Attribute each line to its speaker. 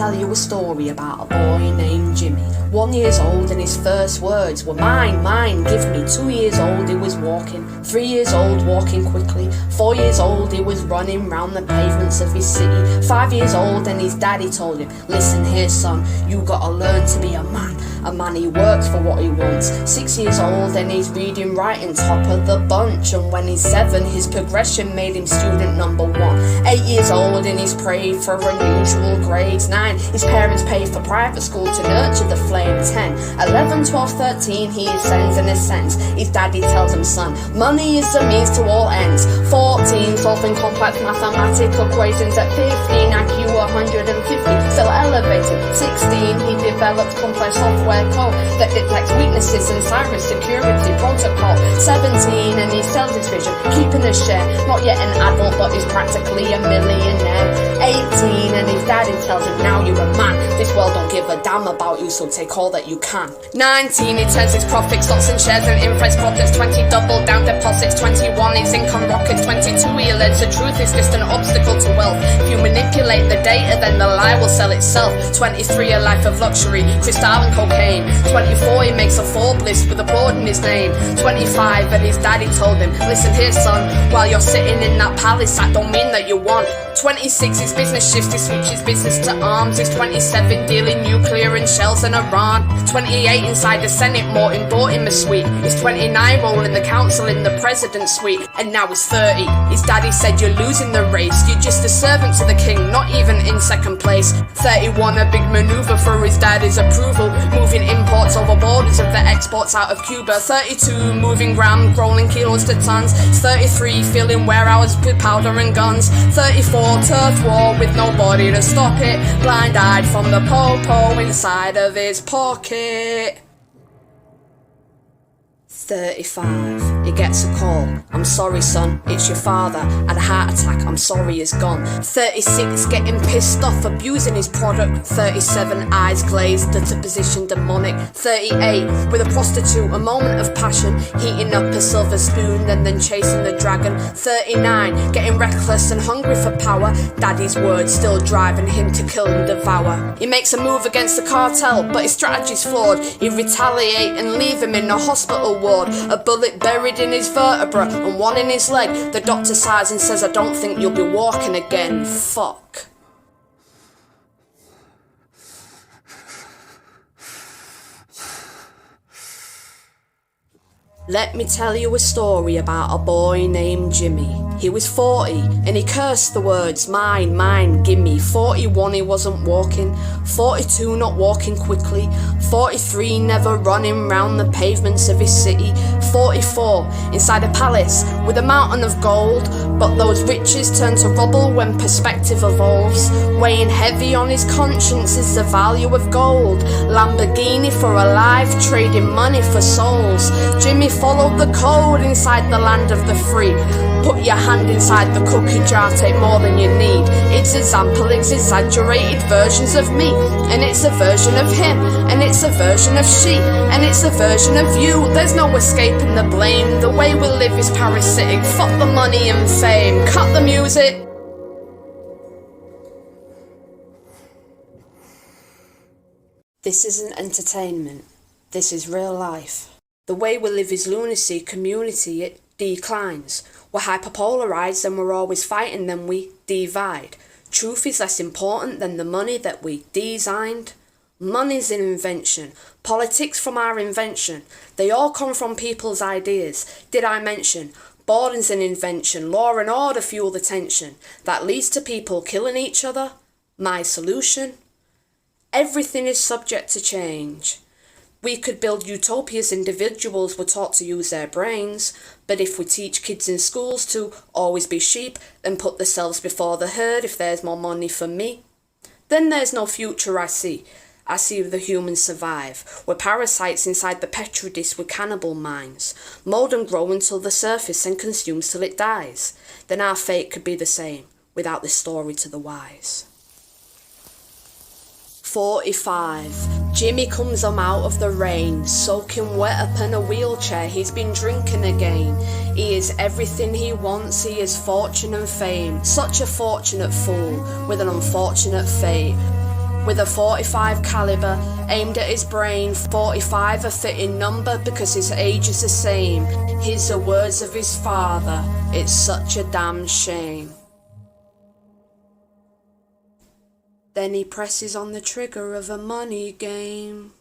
Speaker 1: tell you a story about a boy named Jimmy. 1 year old and his first words were mine, mine, give me. 2 years old he was walking, 3 years old walking quickly, 4 years old he was running round the pavements of his city. 5 years old and his daddy told him, listen here son, you gotta learn to be a man he works for what he wants. 6 years old and he's reading, writing, top of the bunch, and when he's 7 his progression made him student number 1. 8 years old and he's prayed for unusual grades. 9 his parents paid for private school to nurture the flame. 10, 11, 12, 13 he ascends and ascends. His daddy tells him, son, money is the means to all ends. 14 solving complex mathematical equations. At 15 IQ 150 still elevated. 16 he develops complex software code that detects weaknesses in cybersecurity protocol. 17 and he sells his vision, keeping a share. Not yet an adult but he's practically a millionaire. 18 and his daddy tells him, now you're a man, this world don't give a damn about you, so take all that you can. 19 he turns his profits, stocks and shares and inflates profits. 20 double down deposits. 21 his income rockets. 22 he learns the truth is just an obstacle to wealth. If you manipulate the data then the lie will sell itself. 23 a life of luxury, crystal and cocaine. 24 he makes a Forbes list with applaud in his name. 25 and his daddy told him, listen here son, while you're sitting in that palace that don't mean that you won. 26 his business shifts, he switches business to arms. He's 27 dealing nuclear and shells in Iran. 28 inside the Senate, Morton bought him a suite. He's 29 rolling the council in the president's suite. And now he's 30, his daddy said you're losing the race, you're just a servant to the king, not even in second place. 31 a big maneuver for his daddy's approval, moving imports over borders of the exports out of Cuba. 32 moving grams, rolling kilos to tons. 33 filling warehouses with powder and guns. 34 turf war with nobody to stop it, blind-eyed from the po-po inside of his pocket. 35 he gets a call, I'm sorry son, it's your father, had a heart attack, I'm sorry he's gone. 36 getting pissed off, abusing his product. 37 eyes glazed, at a position demonic. 38 with a prostitute, a moment of passion, heating up a silver spoon and then chasing the dragon. 39 getting reckless and hungry for power, daddy's words still driving him to kill and devour. He makes a move against the cartel but his strategy's flawed. He retaliate and leave him in a hospital ward, a bullet buried in his vertebra and one in his leg. The doctor sighs and says, I don't think you'll be walking again. Fuck. Let me tell you a story about a boy named Jimmy. He was 40 and he cursed the words mine, mine, gimme. 41 he wasn't walking, 42 not walking quickly, 43 never running round the pavements of his city, 44 inside a palace with a mountain of gold, but those riches turn to rubble when perspective evolves. Weighing heavy on his conscience is the value of gold, Lamborghini for a life, trading money for souls. Jimmy followed the code inside the land of the free. Put your hand inside the cookie jar, take more than you need. It's example, it's exaggerated versions of me, and it's a version of him, and it's a version of she, and it's a version of you. There's no escaping the blame, the way we live is parasitic. Fuck the money and fame, cut the music. This isn't entertainment, this is real life. The way we live is lunacy, community, it declines. We're hyperpolarized and we're always fighting, then we divide. Truth is less important than the money that we designed. Money's an invention, politics from our invention. They all come from people's ideas. Did I mention? Boredom's an invention, law and order fuel the tension. That leads to people killing each other. My solution? Everything is subject to change. We could build utopias, individuals were taught to use their brains, but if we teach kids in schools to always be sheep and put themselves before the herd, if there's more money for me, then there's no future I see. I see the humans survive. We're parasites inside the petri dish with cannibal minds. Mold and grow until the surface and consumes till it dies. Then our fate could be the same, without this story to the wise. 45. Jimmy comes out of the rain, soaking wet up in a wheelchair, he's been drinking again. He is everything he wants, he is fortune and fame. Such a fortunate fool, with an unfortunate fate. with a 45 caliber aimed at his brain. 45 a fitting number because his age is the same. Here's the words of his father, it's such a damn shame. Then he presses on the trigger of a money game.